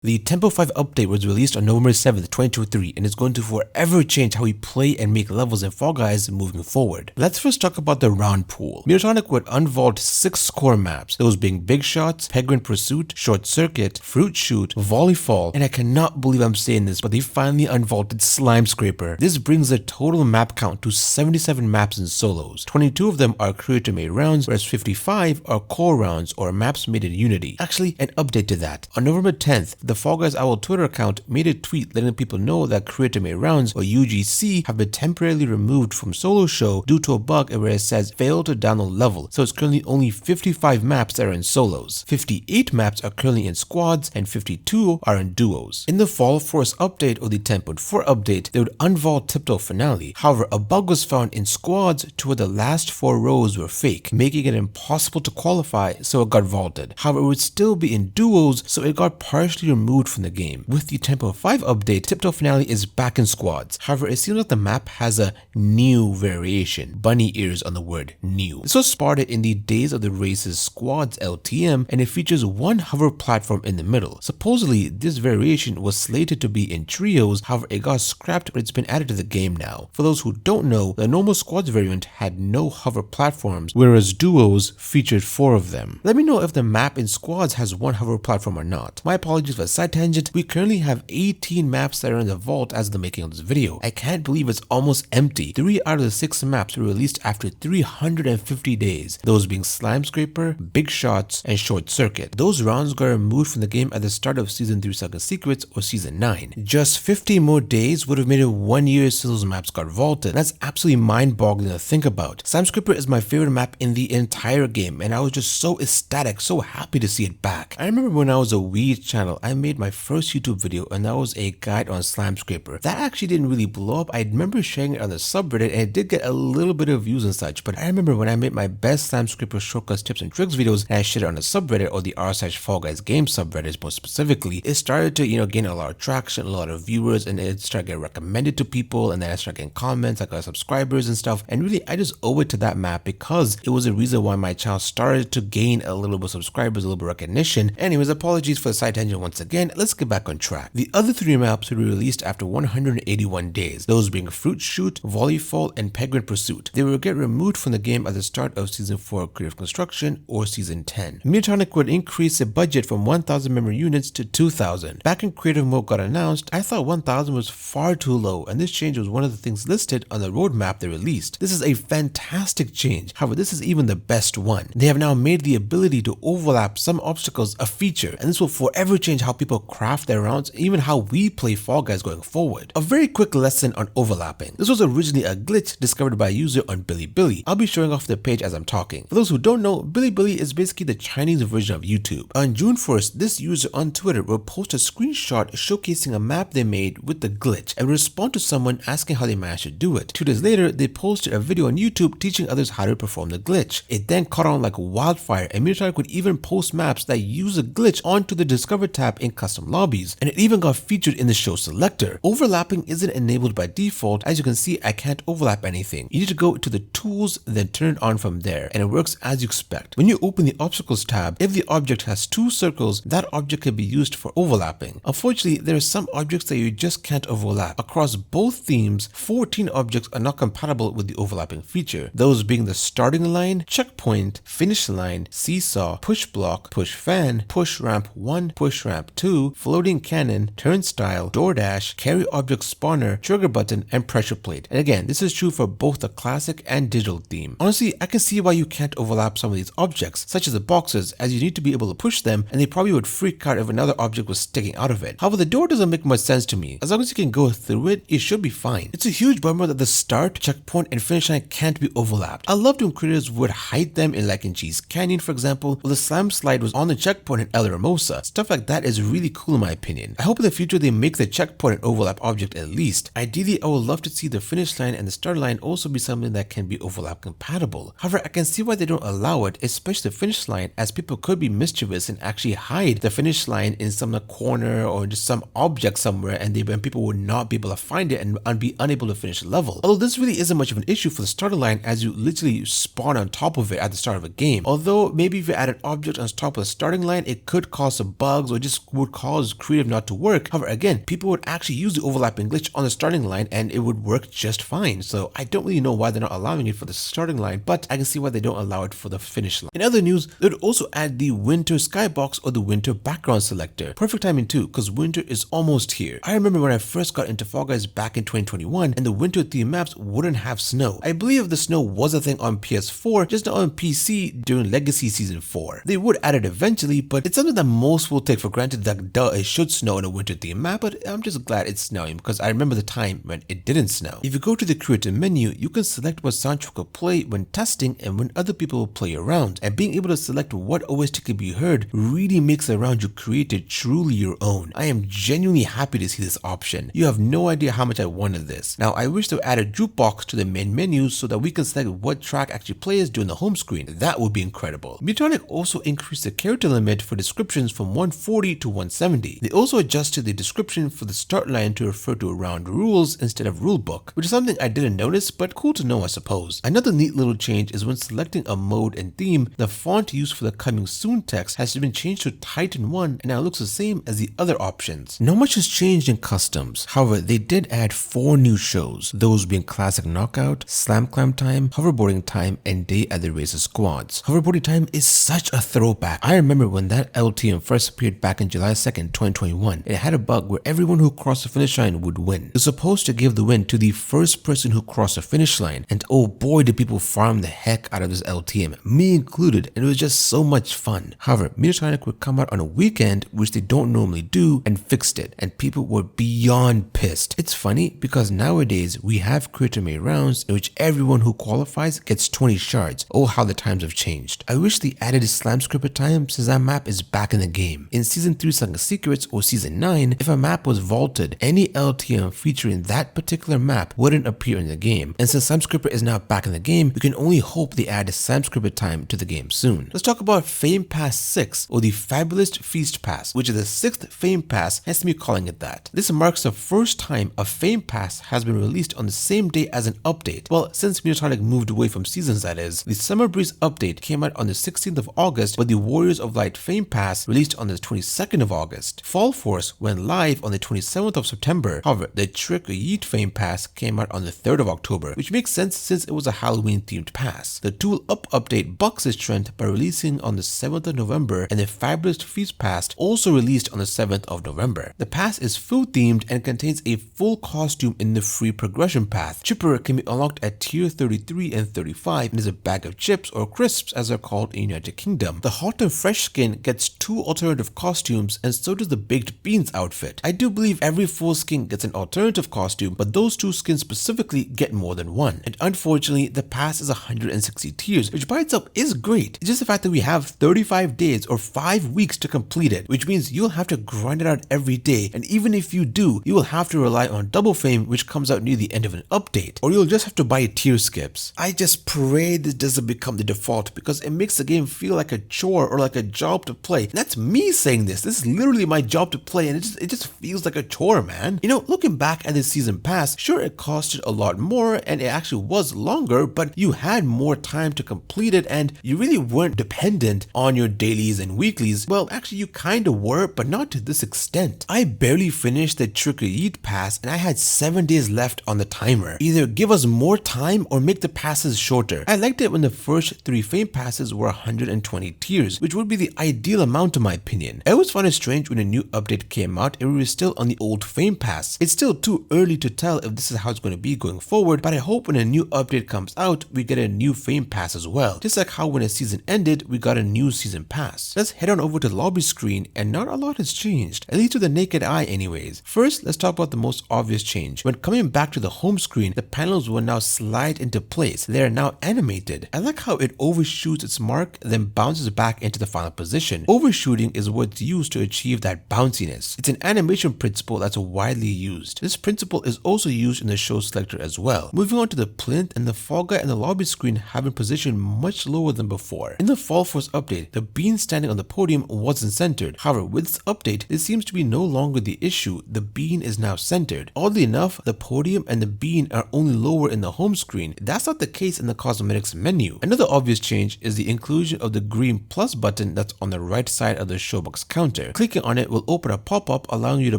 The Tempo 5 update was released on November 7th, 2023 and is going to forever change how we play and make levels in Fall Guys moving forward. Let's first talk about the Roundpool. Izzytorium would unvault 6 core maps, those being Big Shots, Penguin Pursuit, Short Circuit, Fruit Shoot, Volleyfall, and I cannot believe I'm saying this, but they finally unvaulted Slime Scraper. This brings the total map count to 77 maps in solos. 22 of them are creator-made rounds, whereas 55 are core rounds or maps made in Unity. Actually, an update to that. On November 10th, the Fall Guys Owl Twitter account made a tweet letting people know that creator-made rounds, or UGC, have been temporarily removed from Solo Show due to a bug where it says failed to download level, so it's currently only 55 maps that are in solos. 58 maps are currently in squads, and 52 are in duos. In the Fall Force update or the 10.4 update, they would unvault Tiptoe Finale. However, a bug was found in squads to where the last 4 rows were fake, making it impossible to qualify, so it got vaulted. However, it would still be in duos, so it got partially removed from the game. With the Tempo 5 update, Tiptoe Finale is back in squads. However, it seems like the map has a new variation. Bunny ears on the word new. This was spotted in the Days of the Races Squads LTM, and it features one hover platform in the middle. Supposedly, this variation was slated to be in trios, however it got scrapped, but it's been added to the game now. For those who don't know, the normal squads variant had no hover platforms, whereas duos featured 4 of them. Let me know if the map in squads has one hover platform or not. My apologies for the side tangent. We currently have 18 maps that are in the vault as of the making of this video. I can't believe it's almost empty. 3 out of the 6 maps were released after 350 days, those being Slime Scraper, Big Shots, and Short Circuit. Those rounds got removed from the game at the start of Season 3 Second Secrets or Season 9. Just 50 more days would have made it 1 year since those maps got vaulted. That's absolutely mind-boggling to think about. Slime Scraper is my favorite map in the entire game, and I was just so ecstatic, so happy to see it back. I remember when I was a Wii channel, I made my first YouTube video, and that was a guide on Slime Scraper. That actually didn't really blow up. I remember sharing it on the subreddit, and it did get a little bit of views and such, but I remember when I made my best Slime Scraper shortcuts, tips, and tricks videos, and I shared it on the subreddit, or the r/Fall Guys game subreddit more specifically, it started to, gain a lot of traction, a lot of viewers, and it started getting recommended to people, and then I started getting comments, I got subscribers and stuff, and really I just owe it to that map because it was a reason why my channel started to gain a little bit of subscribers, a little bit of recognition. Anyways, apologies for the side tangent once again. Let's get back on track. The other 3 maps were released after 181 days, those being Fruit Shoot, Volleyfall, and Penguin Pursuit. They will get removed from the game at the start of Season 4 Creative Construction or Season 10. Izzytorium would increase the budget from 1,000 memory units to 2,000. Back in Creative Mode got announced, I thought 1,000 was far too low, and this change was one of the things listed on the roadmap they released. This is a fantastic change. However, this is even the best one. They have now made the ability to overlap some obstacles a feature, and this will forever change how people craft their rounds, even how we play Fall Guys going forward. A very quick lesson on overlapping. This was originally a glitch discovered by a user on Bilibili. I'll be showing off the page as I'm talking. For those who don't know, Bilibili is basically the Chinese version of YouTube. On June 1st, this user on Twitter will post a screenshot showcasing a map they made with the glitch and respond to someone asking how they managed to do it. 2 days later, they posted a video on YouTube teaching others how to perform the glitch. It then caught on like wildfire, and Izzytorium would even post maps that use a glitch onto the Discover tab in custom lobbies, and it even got featured in the show selector. Overlapping isn't enabled by default. As you can see, I can't overlap anything. You need to go to the tools, then turn it on from there, and it works as you expect. When you open the obstacles tab, if the object has 2 circles, that object can be used for overlapping. Unfortunately, there are some objects that you just can't overlap. Across both themes, 14 objects are not compatible with the overlapping feature, those being the starting line, checkpoint, finish line, seesaw, push block, push fan, push ramp 1, push ramp 2, floating cannon, turnstile, DoorDash, carry object spawner, trigger button, and pressure plate. And again, this is true for both the classic and digital theme. Honestly, I can see why you can't overlap some of these objects, such as the boxes, as you need to be able to push them, and they probably would freak out if another object was sticking out of it. However, the door doesn't make much sense to me. As long as you can go through it, it should be fine. It's a huge bummer that the start, checkpoint, and finish line can't be overlapped. I loved when creators would hide them in like in Cheese Canyon, for example, where the slime slide was on the checkpoint in El Hermosa. Stuff like that is really cool in my opinion. I hope in the future they make the checkpoint an overlap object at least. Ideally, I would love to see the finish line and the start line also be something that can be overlap compatible. However, I can see why they don't allow it, especially the finish line, as people could be mischievous and actually hide the finish line in some corner or just some object somewhere, and people would not be able to find it and be unable to finish the level. Although this really isn't much of an issue for the starter line, as you literally spawn on top of it at the start of a game. Although maybe if you add an object on top of the starting line, it could cause some bugs or just would cause creative not to work. However, again, people would actually use the overlapping glitch on the starting line and it would work just fine. So I don't really know why they're not allowing it for the starting line, but I can see why they don't allow it for the finish line. In other news, they would also add the winter skybox or the winter background selector. Perfect timing too, because winter is almost here. I remember when I first got into Fall Guys back in 2021 and the winter theme maps wouldn't have snow. I believe the snow was a thing on PS4, just not on PC during Legacy Season 4. They would add it eventually, but it's something that most will take for granted that duh, it should snow in a winter theme map, but I'm just glad it's snowing because I remember the time when it didn't snow. If you go to the creator menu, you can select what soundtrack will play when testing and when other people will play around, and being able to select what OST can be heard really makes the round you created truly your own. I am genuinely happy to see this option. You have no idea how much I wanted this. Now I wish to add a jukebox to the main menu so that we can select what track actually plays during the home screen. That would be incredible. Izzytorium also increased the character limit for descriptions from 140 to 170. They also adjusted the description for the start line to refer to round rules instead of rulebook, which is something I didn't notice, but cool to know I suppose. Another neat little change is when selecting a mode and theme, the font used for the coming soon text has been changed to Titan 1 and now looks the same as the other options. Not much has changed in customs. However, they did add 4 new shows, those being Classic Knockout, Slam Clam Time, Hoverboarding Time, and Day at the Racer Squads. Hoverboarding Time is such a throwback. I remember when that LTM first appeared back in July 2nd, 2021. It had a bug where everyone who crossed the finish line would win. It was supposed to give the win to the first person who crossed the finish line, and oh boy did people farm the heck out of this LTM, me included, and it was just so much fun. However, Izzytorium would come out on a weekend, which they don't normally do, and fixed it, and people were beyond pissed. It's funny because nowadays we have creator made rounds in which everyone who qualifies gets 20 shards. Oh, how the times have changed. I wish they added a slam scripper time since that map is back in the game. In Season 3 Sunken Secrets or Season 9, if a map was vaulted, any LTM featuring that particular map wouldn't appear in the game. And since Slam Scripper is now back in the game, we can only hope they add a Slam Scripper time to the game soon. Let's talk about Fame Pass 6 or the Fabulous Feast Pass, which is the 6th Fame Pass, hence me calling it that. This marks the first time a Fame Pass has been released on the same day as an update. Well, since Izzytorium moved away from seasons, that is. The Summer Breeze update came out on the 16th of August, but the Warriors of Light Fame Pass released on the 22nd of August. Fall Force went live on the 27th of September. However, the Trick or Yeet Fame Pass came out on the 3rd of October, which makes sense since it was a Halloween themed pass. The Tool Up update bucks this trend by releasing on the 7th of November, and the Fabulous Feast Pass also released on the 7th of November. The pass is food themed and contains a full costume in the free progression path. Chipper can be unlocked at tier 33 and 35 and is a bag of chips or crisps as they're called in United Kingdom. The Hot and Fresh skin gets 2 alternative costumes and so does the Baked Beans outfit. I do believe every full skin gets an alternative costume, but those 2 skins specifically get more than one. And unfortunately, the pass is 160 tiers, which by itself is great. It's just the fact that we have 35 days or 5 weeks to complete it, which means you'll have to grind it out every day, and even if you do, you will have to rely on Double Fame, which comes out near the end of an update, or you'll just have to buy tier skips. I just pray this doesn't become the default because it makes the game feel like a chore or like a job to play. And that's me saying this. This is literally my job to play, and it just feels like a chore, man. You know, looking back at this season pass, sure it costed a lot more and it actually was longer, but you had more time to complete it and you really weren't dependent on your dailies and weeklies. Well, actually you kind of were, but not to this extent. I barely finished the Trick or Yeet pass and I had 7 days left on the timer. Either give us more time or make the passes shorter. I liked it when the first 3 fame passes were 120 tiers, which would be the ideal amount in my opinion. I always found it strange when a new update came out and we were still on the old fame pass. It's still too early to tell if this is how it's going to be going forward, but I hope when a new update comes out, we get a new fame pass as well. Just like how when a season ended, we got a new season pass. Let's head on over to the lobby screen, and not a lot has changed, at least to the naked eye anyways. First, let's talk about the most obvious change. When coming back to the home screen, the panels will now slide into place. They are now animated. I like how it overshoots its mark, then bounces back into the final position. Overshooting is what's used to achieve that bounciness. It's an animation principle that's widely used. This principle is also used in the show selector as well. Moving on to the plinth, and the Fall Guy and the lobby screen have been positioned much lower than before. In the Fall Force update, the bean standing on the podium wasn't centered. However, with this update, this seems to be no longer the issue. The bean is now centered. Oddly enough, the podium and the bean are only lower in the home screen. That's not the case in the cosmetics menu. Another obvious change is the inclusion of the green plus button that's on the right side of the showbox counter. selector. Clicking on it will open a pop-up allowing you to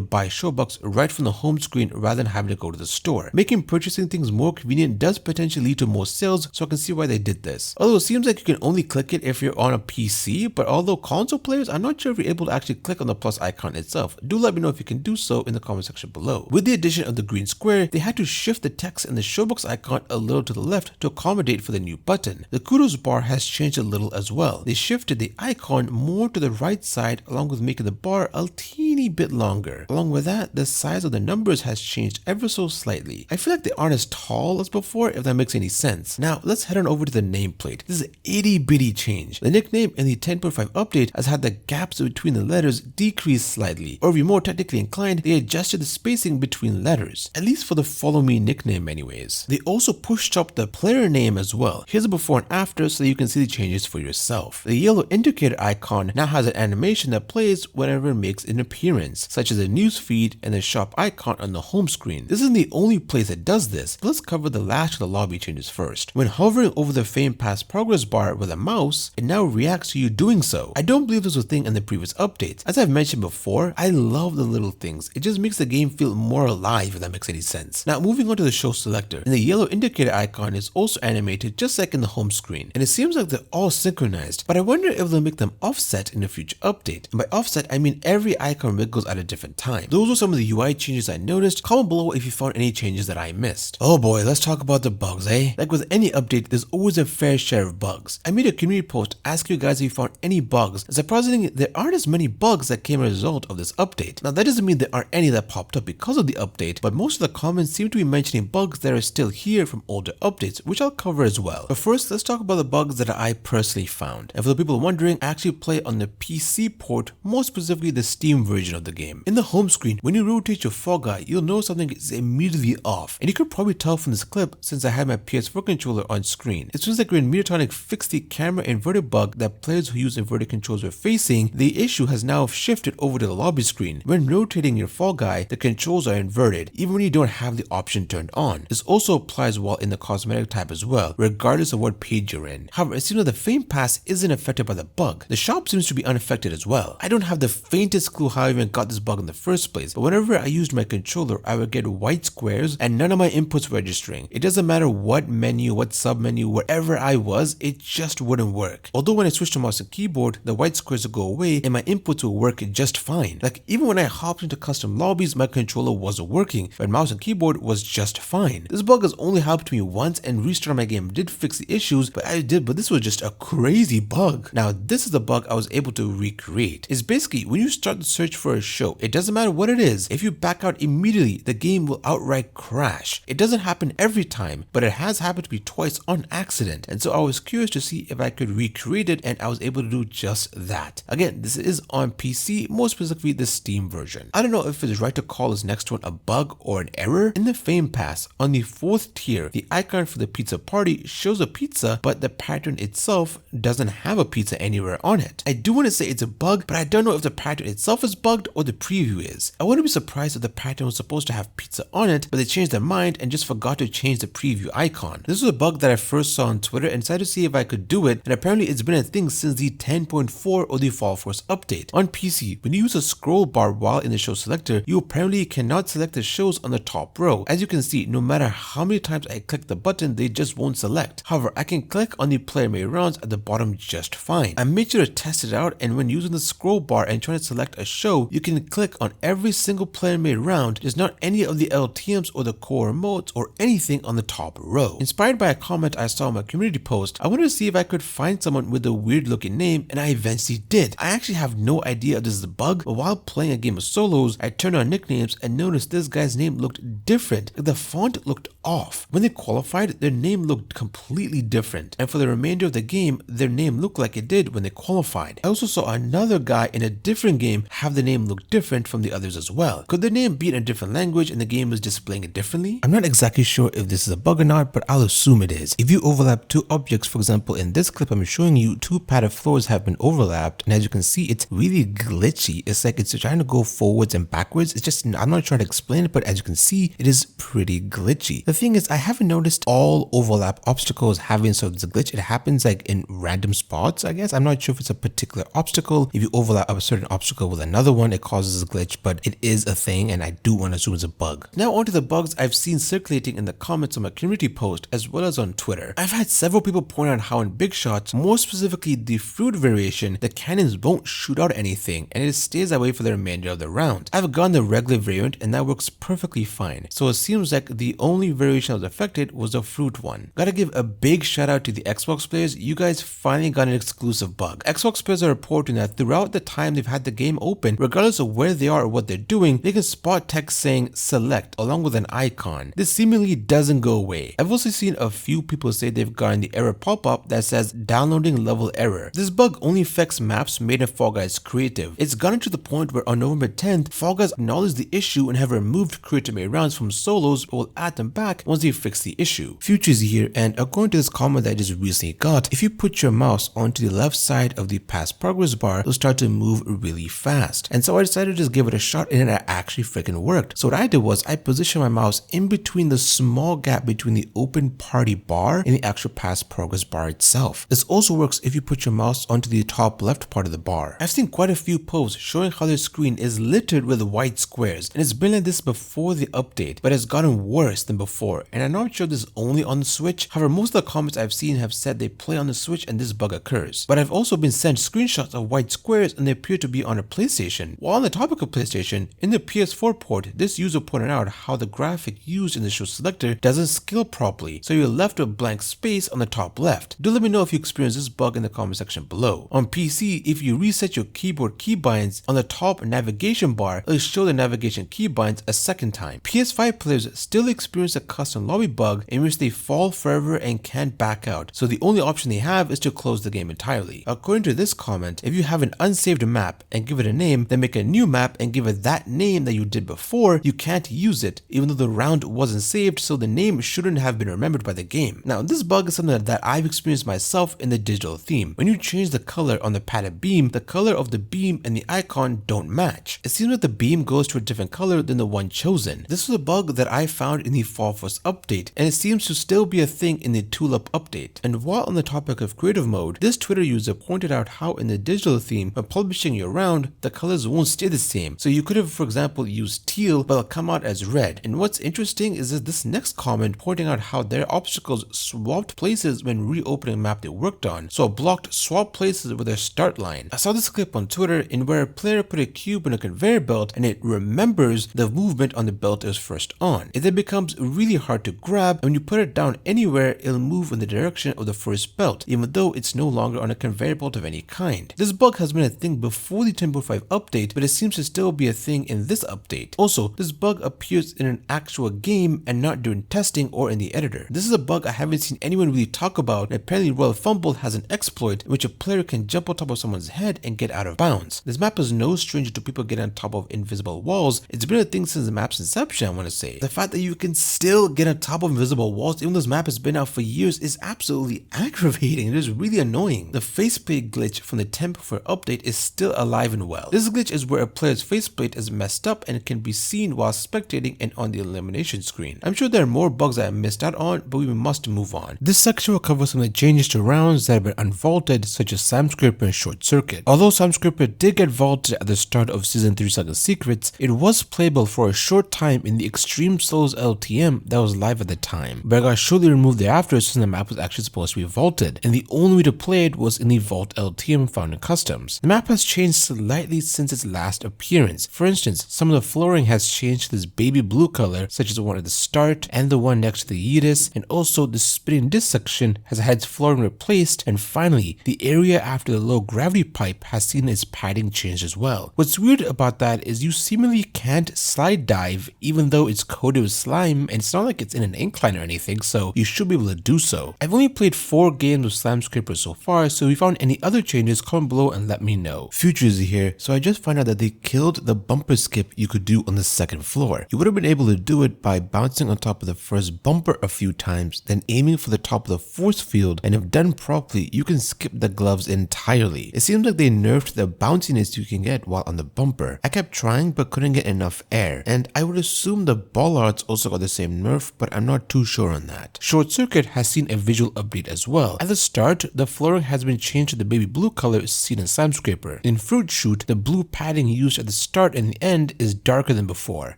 buy Showbucks right from the home screen rather than having to go to the store. Making purchasing things more convenient does potentially lead to more sales, so I can see why they did this. Although it seems like you can only click it if you're on a PC, but although console players, I'm not sure if you're able to actually click on the plus icon itself. Do let me know if you can do so in the comment section below. With the addition of the green square, they had to shift the text in the Showbox icon a little to the left to accommodate for the new button. The kudos bar has changed a little as well. They shifted the icon more to the right side along with making the bar a teeny bit longer. Along with that, the size of the numbers has changed ever so slightly. I feel like they aren't as tall as before, if that makes any sense. Now let's head on over to the nameplate. This is an itty bitty change. The nickname in the 10.5 update has had the gaps between the letters decrease slightly, or if you're more technically inclined, they adjusted the spacing between letters, at least for the follow me nickname anyways. They also pushed up the player name as well. Here's a before and after so you can see the changes for yourself. The yellow indicator icon now has an animation that plays whenever it makes an appearance, such as a news feed and the shop icon on the home screen. This isn't the only place that does this, but let's cover the last of the lobby changes first. When hovering over the Fame Pass progress bar with a mouse, it now reacts to you doing so. I don't believe this was a thing in the previous updates. As I've mentioned before, I love the little things. It just makes the game feel more alive, if that makes any sense. Now moving on to the show selector, and the yellow indicator icon is also animated just like in the home screen, and it seems like they're all synchronized, but I wonder if they'll make them offset in a future update. And by offset, I mean every icon wiggles at a different time. Those are some of the UI changes I noticed. Comment below if you found any changes that I missed. Oh boy, let's talk about the bugs, eh? Like with any update, there's always a fair share of bugs. I made a community post asking you guys if you found any bugs, and surprisingly, there aren't as many bugs that came as a result of this update. Now that doesn't mean there aren't any that popped up because of the update, but most of the comments seem to be mentioning bugs that are still here from older updates, which I'll cover as well. But first, let's talk about the bugs that I personally found. And for the people wondering, I actually play on the PC port, more specifically the Steam version of the game. In the home screen, when you rotate your Fall Guy, you'll know something is immediately off. And you could probably tell from this clip since I had my PS4 controller on screen. It seems like when Izzytorium fixed the camera inverted bug that players who use inverted controls were facing, the issue has now shifted over to the lobby screen. When rotating your Fall Guy, the controls are inverted, even when you don't have the option turned on. This also applies well in the cosmetic tab as well, regardless of what page you're in. However, it seems that the Fame Pass isn't affected by the bug. The shop seems to be unaffected as well. I don't have the faintest clue how I even got this bug in the first place, but whenever I used my controller, I would get white squares and none of my inputs registering. It doesn't matter what menu, what sub-menu, wherever I was, it just wouldn't work. Although when I switched to mouse and keyboard, the white squares would go away and my inputs would work just fine. Like even when I hopped into custom lobbies, my controller wasn't working, but mouse and keyboard was just fine. This bug has only happened to me once, and restarting my game did fix the issues, but this was just a crazy bug. Now this is the bug I was able to recreate. It's basically when you start the search for a show, it doesn't matter what it is, if you back out immediately, the game will outright crash. It doesn't happen every time, but it has happened to me twice on accident, and so I was curious to see if I could recreate it, and I was able to do just that. Again, this is on PC, more specifically the Steam version. I don't know if it's right to call this next one a bug or an error. In the Fame Pass, on the 4th tier, the icon for the pizza party shows a pizza, but the pattern itself doesn't have a pizza anywhere on it. I do want to say it's a bug, but I don't know if the pattern itself is bugged or the preview is. I wouldn't be surprised if the pattern was supposed to have pizza on it, but they changed their mind and just forgot to change the preview icon. This was a bug that I first saw on Twitter and decided to see if I could do it, and apparently it's been a thing since the 10.4 or the Fall Force update. On PC, when you use a scroll bar while in the show selector, you apparently cannot select the shows on the top row. As you can see, no matter how many times I click the button, they just won't select. However, I can click on the player made rounds at the bottom just fine. I made sure to test it out, and when using the scroll bar and trying to select a show, you can click on every single player made round. There's not any of the LTMs or the core remotes or anything on the top row. Inspired by a comment I saw in my community post, I wanted to see if I could find someone with a weird looking name, and I eventually did. I actually have no idea if this is a bug, but while playing a game of solos, I turned on nicknames and noticed this guy's name looked different. The font looked off. When they qualified, their name looked completely different, and for the remainder of the game, their name looked like it did when they qualified. I also saw another guy in a different game have the name look different from the others as well. Could their name be in a different language and the game was displaying it differently? I'm not exactly sure if this is a bug or not, but I'll assume it is. If you overlap two objects, for example, in this clip I'm showing you, two padded floors have been overlapped, and as you can see, it's really glitchy. It's like it's trying to go forwards and backwards. It's just, I'm not trying to explain it, but as you can see, it is pretty glitchy. The thing is, I haven't noticed all overlap obstacles having sort of this glitch. It happens like in random spots, I guess. I'm not sure if it's a particular obstacle. If you overlap a certain obstacle with another one, it causes a glitch, but it is a thing and I do want to assume it's a bug. Now onto the bugs I've seen circulating in the comments on my community post as well as on Twitter. I've had several people point out how in big shots, more specifically the fruit variation, the cannons won't shoot out anything and it stays that way for the remainder of the round. I've gone the regular variant and that works perfectly fine. So it seems like the only variation that was affected was the fruit one. Gotta give a big shout out to the Xbox players, you guys finally got an exclusive bug. Xbox players are reporting that throughout the time they've had the game open, regardless of where they are or what they're doing, they can spot text saying select along with an icon. This seemingly doesn't go away. I've also seen a few people say they've gotten the error pop-up that says downloading level error. This bug only affects maps made in Fall Guys Creative. It's gotten to the point where on November 10th, Fall Guys acknowledged the issue and have removed creative made rounds from solos but will add them back once they fix the issue. Future's here, and according to this comment that I just recently got, if you put your mouse onto the left side of the past progress bar, it'll start to move really fast. And so I decided to just give it a shot and it actually freaking worked. So what I did was I positioned my mouse in between the small gap between the open party bar and the actual past progress bar itself. This also works if you put your mouse onto the top left part of the bar. I've seen quite a few posts showing how their screen is littered with white squares, and it's been like this before the update, but it's gotten worse than before. And I'm not sure if this is only on the Switch. However, most of the comments I've seen have said they play on the Switch and this bug occurs. But I've also been sent screenshots of white squares and they appear to be on a PlayStation. While on the topic of PlayStation, in the PS4 port, this user pointed out how the graphic used in the show selector doesn't scale properly, so you're left with blank space on the top left. Do let me know if you experience this bug in the comment section below. On PC, if you reset your keyboard keybinds on the top navigation bar, it'll show the navigation keybinds a second time. PS5 players still experience a custom lobby bug in which they fall forever and can't back out, so the only option they have is to close the game entirely. According to this comment, if you have an unsaved map and give it a name, then make a new map and give it that name that you did before, you can't use it even though the round wasn't saved, so the name shouldn't have been remembered by the game. Now this bug is something that I've experienced myself in the digital theme. When you change the color on the padded beam, the color of the beam and the icon don't match. It seems like the beam goes to a different color than the one chosen. This was a bug that I found in the Fall Force update, and it seems to still be a thing in the Tulip update. And while on the topic of creative mode, this Twitter user pointed out how in the digital theme, when publishing your round, the colors won't stay the same. So you could have, for example, used teal, but it'll come out as red. And what's interesting is that this next comment pointing out how their obstacles swapped places when reopening a map they worked on. So a blocked swap places with their start line. I saw this clip on Twitter in where a player put a cube in a conveyor belt and it remembers the movement on the belt it was first on. It then becomes really hard to grab, and when you put it down anywhere, it'll move in the direction of the first belt, even though it's no longer on a conveyor belt of any kind. This bug has been a thing before the 10.5 update, but it seems to still be a thing in this update. Also, this bug appears in an actual game and not during testing or in the editor. This is a bug I haven't seen anyone really talk about, and apparently Royal Fumble has an exploit in which a player can jump on top of someone's head and get out of bounds. This map is no stranger to people getting on top of invisible walls. It's been a thing since the map's inception, I want to say. The fact that you can still get on top of invisible walls even though this map has been out for years is absolutely aggravating. It is really annoying. The faceplate glitch from the 10.4 update is still alive and well. This glitch is where a player's faceplate is messed up and can be seen while spectating and on the elimination screen. I'm sure there are more bugs that I missed out on, but we must move on. This section will cover some of the changes to rounds that have been unvaulted, such as Sam Scraper and Short Circuit. Although Sam Scraper did get vaulted at the start of Season 3 Saga Secrets, it was playable for a short time in the Extreme Souls LTM that was live at the time, but it got shortly removed thereafter since the map was actually supposed to be vaulted, and the only way to play it was in the Vault LTM found in Customs. The map has changed slightly since its last appearance. For instance, some of the flooring has changed to this baby blue color, such as the one at the start and the one next to the Yeetus, and also the spinning disc section has had its flooring replaced, and finally, the area after the low gravity pipe has seen its padding changed as well. What's weird about that is you seemingly can't slide dive even though it's coated with slime, and it's not like it's in an incline or anything, so you should be able to do so. I've only played 4 games with Slam Scraper so far, so if you found any other changes, comment below and let me know. Future is here, so I just found out that they killed the bumper skip you could do on the second floor. You would have been able to do it by bouncing on top of the first bumper a few times, then aiming for the top of the force field, and if done properly, you can skip the gloves entirely. It seems like they nerfed the bounciness you can get while on the bumper. I kept trying but couldn't get enough air, and I would assume the bollards also got the same nerf, but I'm not too sure on that. Short Circuit has seen a visual update as well. At the start, the flooring has been changed to the baby blue color seen in Slam Scraper. In Fruit Shoot, the blue padding used at the start and the end is darker than before.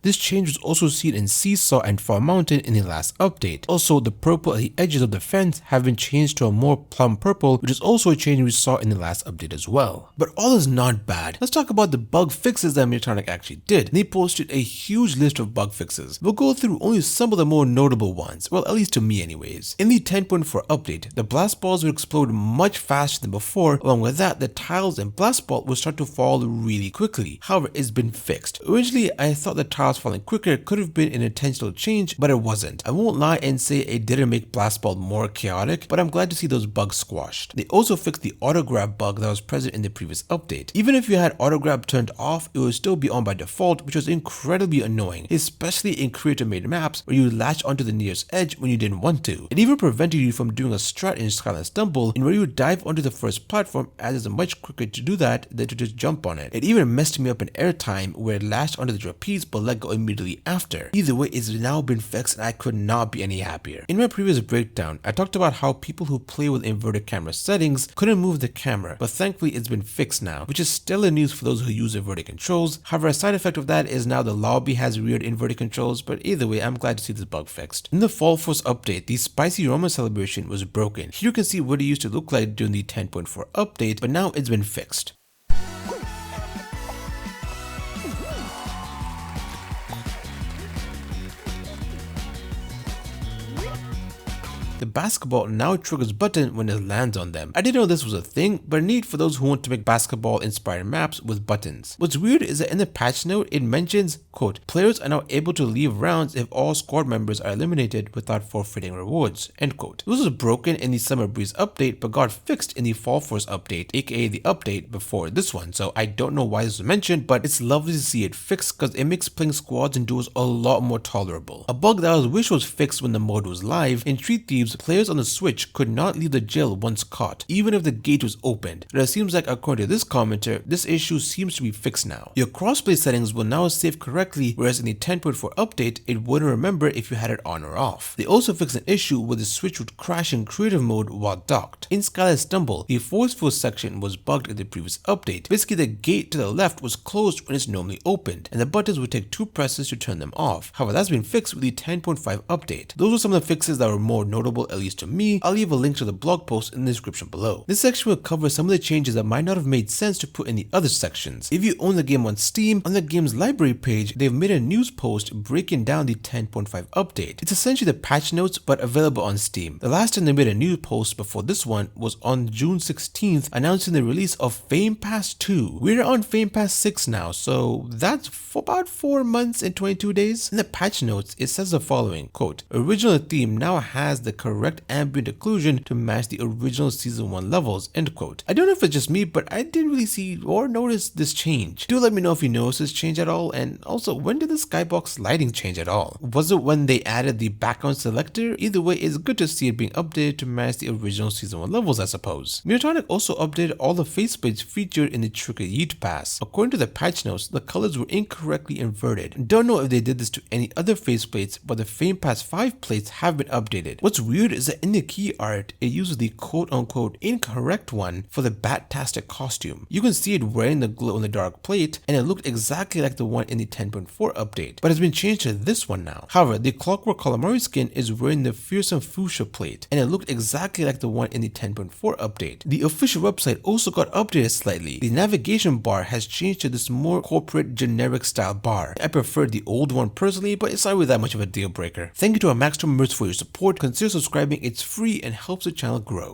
This change was also seen in Seesaw and Fall Mountain in the last update. Also, the purple at the edges of the fence have been changed to a more plum purple, which is also a change we saw in the last update as well. But all is not bad. Let's talk about the bug fixes that Midtronic actually did. They posted a huge list of bug fixes. We'll go through only some of the more notable ones, well, at least to me anyways. In the 10.4 update, the blast balls would explode much faster than before. Along with that, the tiles and blast ball would start to fall really quickly. However, it's been fixed. Originally, I thought the tiles falling quicker could have been an intentional change, but it wasn't. I won't lie and say it didn't make blast ball more chaotic, but I'm glad to see those bugs squashed. They also fixed the auto grab bug that was present in the previous update. Even if you had auto grab turned off, it would still be on by default, which was incredibly annoying, especially in creator made maps where you latch onto the nearest edge when you didn't want to. It even prevented you from doing a strat in Skyline Stumble, in where you would dive onto the first platform, as it's much quicker to do that than to just jump on it. It even messed me up in airtime where it latched onto the trapeze but let go immediately after. Either way, it's now been fixed and I could not be any happier. In my previous breakdown, I talked about how people who play with inverted camera settings couldn't move the camera, but thankfully it's been fixed now, which is stellar news for those who use inverted controls. However, a side effect of that is now the lobby has weird inverted controls, but either way, I'm glad to see this bug fixed. In the Fall Force update, the Spicy Roma celebration was broken. Here you can see what it used to look like during the 10.4 update, but now it's been fixed. The basketball now triggers button when it lands on them. I didn't know this was a thing, but neat for those who want to make basketball inspired maps with buttons. What's weird is that in the patch note, it mentions, quote, players are now able to leave rounds if all squad members are eliminated without forfeiting rewards, end quote. This was broken in the Summer Breeze update, but got fixed in the Fall Force update, aka the update before this one, so I don't know why this was mentioned, but it's lovely to see it fixed because it makes playing squads and duos a lot more tolerable. A bug that I wish was fixed when the mode was live, in Treat Thieves, players on the Switch could not leave the jail once caught, even if the gate was opened. But it seems like, according to this commenter, this issue seems to be fixed now. Your crossplay settings will now save correctly, whereas in the 10.4 update, it wouldn't remember if you had it on or off. They also fixed an issue where the Switch would crash in creative mode while docked. In Skyline Stumble, the forceful section was bugged in the previous update. Basically, the gate to the left was closed when it's normally opened, and the buttons would take 2 presses to turn them off. However, that's been fixed with the 10.5 update. Those were some of the fixes that were more notable, at least to me. I'll leave a link to the blog post in the description below. This section will cover some of the changes that might not have made sense to put in the other sections. If you own the game on Steam, on the game's library page, they've made a news post breaking down the 10.5 update. It's essentially the patch notes, but available on Steam. The last time they made a news post before this one was on June 16th, announcing the release of Fame Pass 2. We're on Fame Pass 6 now, so that's for about 4 months and 22 days. In the patch notes, it says the following, quote, original theme now has the correct ambient occlusion to match the original season 1 levels, end quote. I don't know if it's just me, but I didn't really see or notice this change. Do let me know if you noticed this change at all, and also when did the skybox lighting change at all? Was it when they added the background selector? Either way, it's good to see it being updated to match the original season 1 levels, I suppose. Midtronic also updated all the faceplates featured in the Trick or Yeet pass. According to the patch notes, the colors were incorrectly inverted. Don't know if they did this to any other faceplates, but the Fame Pass 5 plates have been updated. What's weird is that in the key art, it uses the quote-unquote incorrect one for the Bat-tastic costume. You can see it wearing the glow-in-the-dark plate, and it looked exactly like the one in the 10.4 update, but it's been changed to this one now. However, the Clockwork Calamari skin is wearing the Fearsome Fuchsia plate, and it looked exactly like the one in the 10.4 update. The official website also got updated slightly. The navigation bar has changed to this more corporate, generic style bar. I prefer the old one personally, but it's not really that much of a deal breaker. Thank you to our Maxstorm members for your support. Consider subscribing, it's free and helps the channel grow.